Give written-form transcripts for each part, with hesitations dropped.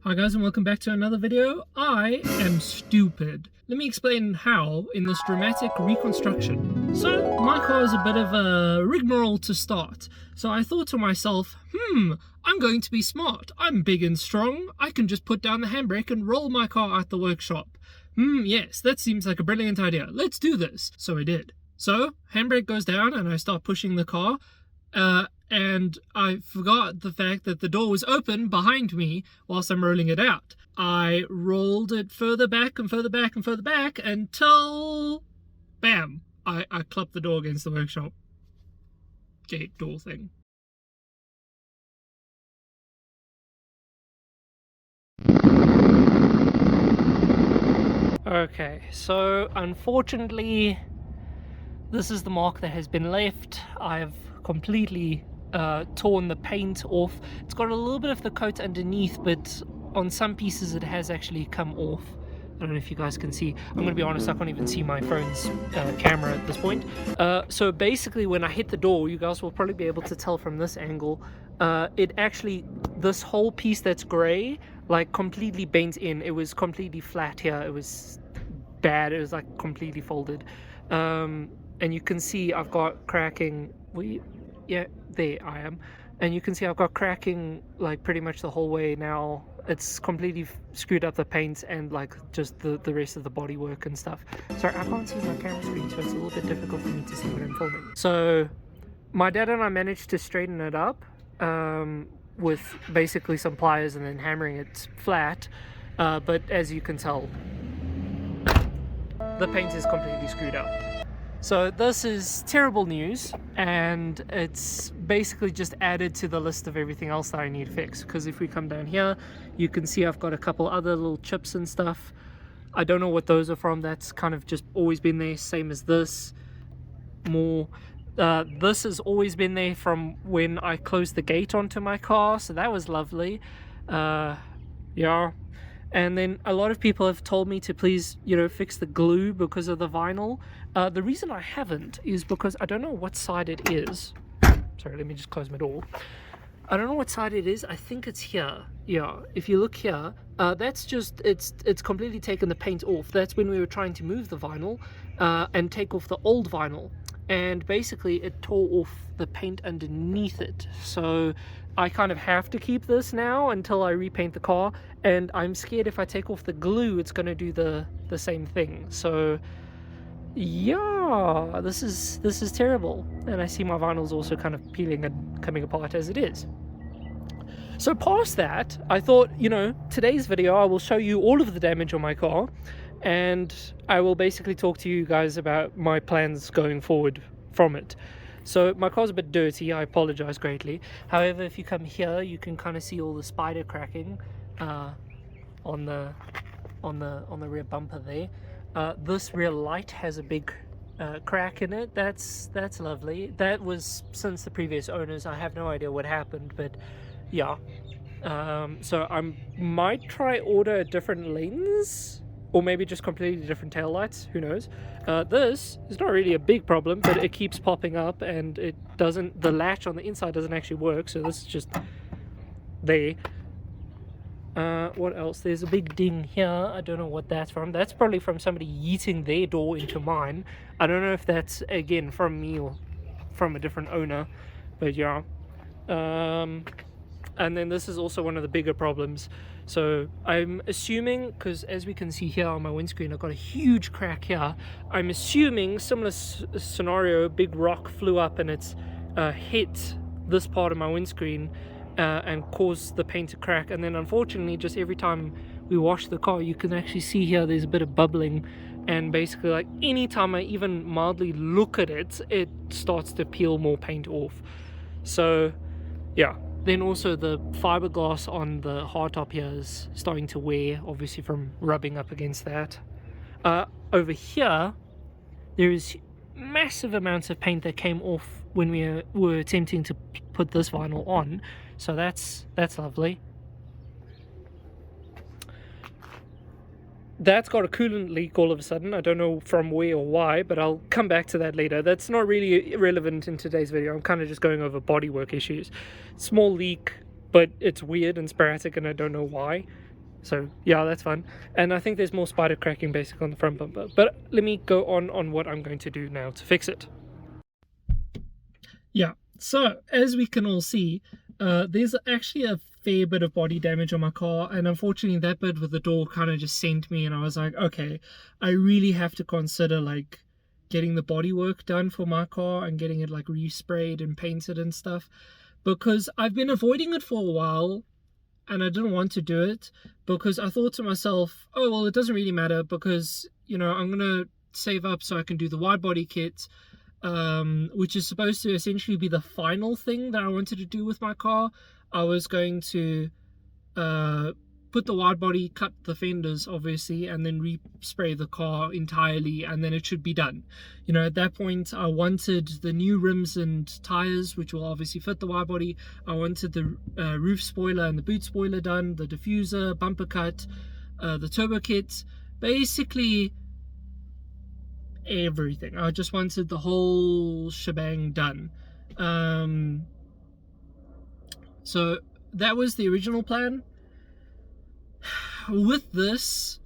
Hi guys, and welcome back to another video. I am stupid. Let me explain how in this dramatic reconstruction. So my car is a bit of a rigmarole to start. So I thought to myself, I'm going to be smart. I'm big and strong. I can just put down the handbrake and roll my car out the workshop. Yes, that seems like a brilliant idea. Let's do this. So I did. So handbrake goes down and I start pushing the car. And I forgot the fact that the door was open behind me whilst I'm rolling it out. I rolled it further back and further back and further back until, bam, I clapped the door against the workshop gate door thing. Okay, so unfortunately, this is the mark that has been left. I've completely torn the paint off. It's got a little bit of the coat underneath, but on some pieces it has actually come off. I don't know if you guys can see. I'm going to be honest, I can't even see my phone's camera at this point. So basically when I hit the door, you guys will probably be able to tell from this angle, it actually, this whole piece that's grey, like completely bent in. It was completely flat here. It was bad. It was like completely folded. And you can see I've got cracking. Yeah, there I am. And you can see I've got cracking like pretty much the whole way now. It's completely screwed up the paint and like just the rest of the bodywork and stuff. Sorry, I can't see my camera screen, so it's a little bit difficult for me to see what I'm filming. So my dad and I managed to straighten it up with basically some pliers and then hammering it flat. But as you can tell, the paint is completely screwed up. So this is terrible news, and it's basically just added to the list of everything else that I need to fix. Because if we come down here, you can see I've got a couple other little chips and stuff. I don't know what those are from. That's kind of just always been there, same as this. More. This has always been there from when I closed the gate onto my car, so that was lovely. Yeah. And then a lot of people have told me to please, fix the glue because of the vinyl. The reason I haven't is because I don't know what side it is. Sorry, let me just close my door. I don't know what side it is. I think it's here. Yeah, if you look here, that's just, it's completely taken the paint off. That's when we were trying to move the vinyl and take off the old vinyl. And basically it tore off the paint underneath it. So I kind of have to keep this now until I repaint the car, and I'm scared if I take off the glue it's going to do the same thing. So yeah, this is terrible. And I see my vinyl's also kind of peeling and coming apart as it is. So past that, I thought, today's video I will show you all of the damage on my car, and I will basically talk to you guys about my plans going forward from it. So my car's a bit dirty, I apologize greatly. However, if you come here, you can kind of see all the spider cracking on the rear bumper there. This rear light has a big crack in it. That's lovely. That was since the previous owners. I have no idea what happened, but yeah. So I might try order a different lens, or maybe just completely different taillights, who knows. This is not really a big problem, but it keeps popping up, and the latch on the inside doesn't actually work, so this is just there. What else? There's a big ding here. I don't know what that's from. That's probably from somebody yeeting their door into mine. I don't know if that's, again, from me or from a different owner, but yeah. And then this is also one of the bigger problems. So I'm assuming, because as we can see here on my windscreen, I've got a huge crack here. I'm assuming similar scenario, big rock flew up and it's hit this part of my windscreen and caused the paint to crack. And then unfortunately, just every time we wash the car, you can actually see here there's a bit of bubbling. And basically, like anytime I even mildly look at it, it starts to peel more paint off. So yeah. Then also the fiberglass on the hardtop here is starting to wear, obviously from rubbing up against that. Over here, there is massive amounts of paint that came off when we were attempting to put this vinyl on. So that's lovely. That's got a coolant leak all of a sudden. I don't know from where or why, but I'll come back to that later. That's not really relevant in today's video. I'm kind of just going over bodywork issues. Small leak, but it's weird and sporadic and I don't know why. So yeah, that's fun. And I think there's more spider cracking basically on the front bumper. But let me go on what I'm going to do now to fix it. Yeah, so as we can all see, there's actually a fair bit of body damage on my car, and unfortunately that bit with the door kind of just sent me, and I was like, okay, I really have to consider like getting the body work done for my car and getting it like resprayed and painted and stuff, because I've been avoiding it for a while and I didn't want to do it because I thought to myself, oh well, it doesn't really matter because, you know, I'm gonna save up so I can do the wide body kit, which is supposed to essentially be the final thing that I wanted to do with my car. I was going to put the wide body, cut the fenders obviously, and then respray the car entirely, and then it should be done. You know, at that point I wanted the new rims and tires, which will obviously fit the wide body. I wanted the roof spoiler and the boot spoiler done, the diffuser, bumper cut, the turbo kit, basically everything. I just wanted the whole shebang done. So that was the original plan. With this,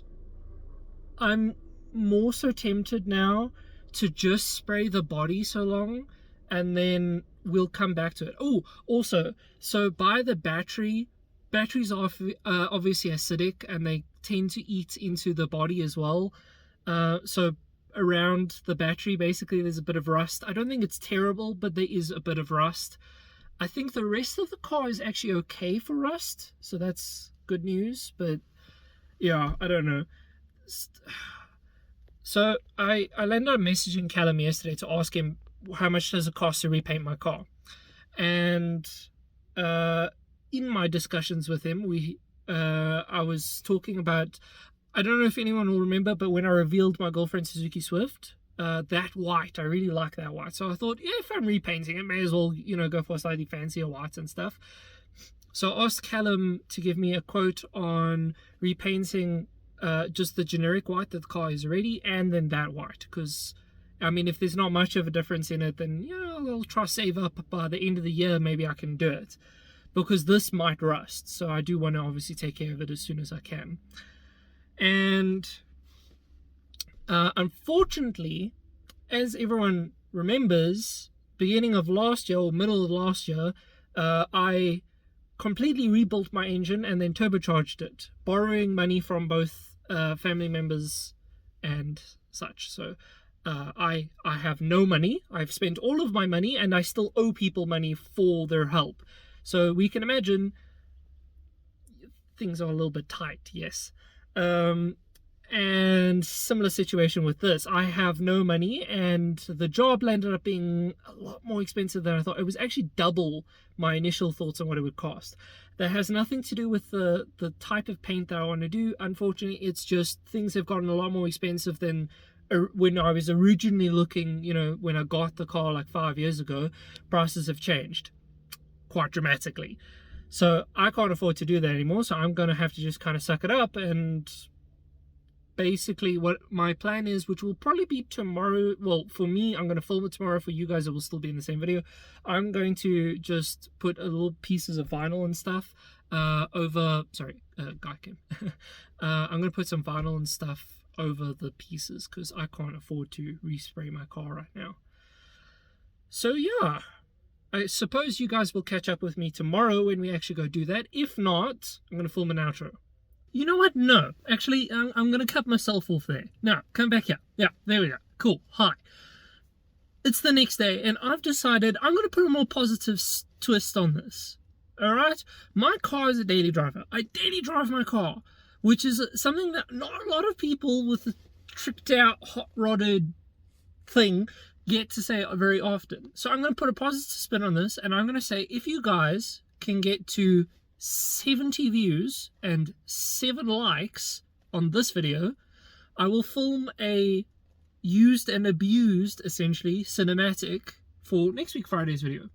I'm more so tempted now to just spray the body so long, and then we'll come back to it. Oh, also, so by the batteries are obviously acidic, and they tend to eat into the body as well. So around the battery, basically, there's a bit of rust. I don't think it's terrible, but there is a bit of rust. I think the rest of the car is actually okay for rust, so that's good news, but yeah, I don't know. So I landed a message in Callum yesterday to ask him how much does it cost to repaint my car. And in my discussions with him, I was talking about, I don't know if anyone will remember, but when I revealed my girlfriend Suzuki Swift, that white, I really like that white. So I thought, yeah, if I'm repainting it, may as well, you know, go for slightly fancier whites and stuff. So I asked Callum to give me a quote on repainting just the generic white that the car is already, and then that white. Because, I mean, if there's not much of a difference in it, then, you know, I'll try to save up by the end of the year. Maybe I can do it. Because this might rust. So I do want to obviously take care of it as soon as I can. And unfortunately, as everyone remembers, beginning of last year or middle of last year, I completely rebuilt my engine and then turbocharged it, borrowing money from both family members and such. So I have no money. I've spent all of my money, and I still owe people money for their help. So we can imagine things are a little bit tight, yes. And similar situation with this. I have no money, and the job ended up being a lot more expensive than I thought. It was actually double my initial thoughts on what it would cost. That has nothing to do with the type of paint that I want to do. Unfortunately, it's just things have gotten a lot more expensive than when I was originally looking, you know, when I got the car like 5 years ago. Prices have changed quite dramatically. So I can't afford to do that anymore. So I'm going to have to just kind of suck it up, and basically what my plan is, which will probably be tomorrow, well, for me, I'm going to film it tomorrow. For you guys, it will still be in the same video. I'm going to just put a little pieces of vinyl and stuff over, sorry, guy came. I'm going to put some vinyl and stuff over the pieces because I can't afford to respray my car right now. So yeah, I suppose you guys will catch up with me tomorrow when we actually go do that. If not, I'm going to film an outro. You know what? No. Actually, I'm going to cut myself off there. Now, come back here. Yeah, there we go. Cool. Hi. It's the next day, and I've decided I'm going to put a more positive twist on this. Alright? My car is a daily driver. I daily drive my car, which is something that not a lot of people with a tricked out, hot-rodded thing get to say very often. So I'm going to put a positive spin on this, and I'm going to say if you guys can get to 70 views and 7 likes on this video, I will film a used and abused, essentially, cinematic for next week Friday's video,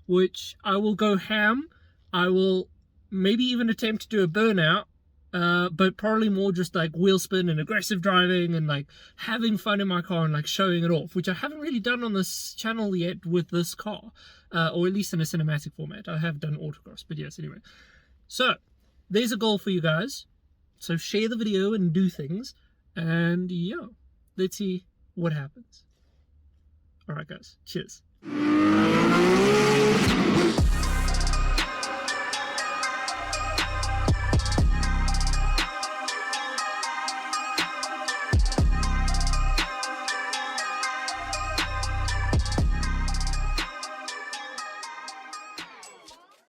which I will go ham. I will maybe even attempt to do a burnout, but probably more just like wheel spin and aggressive driving and like having fun in my car and like showing it off, which I haven't really done on this channel yet with this car, or at least in a cinematic format. I have done autocross, but yes, anyway. So there's a goal for you guys. So share the video and do things, and yeah, let's see what happens. Alright guys, cheers.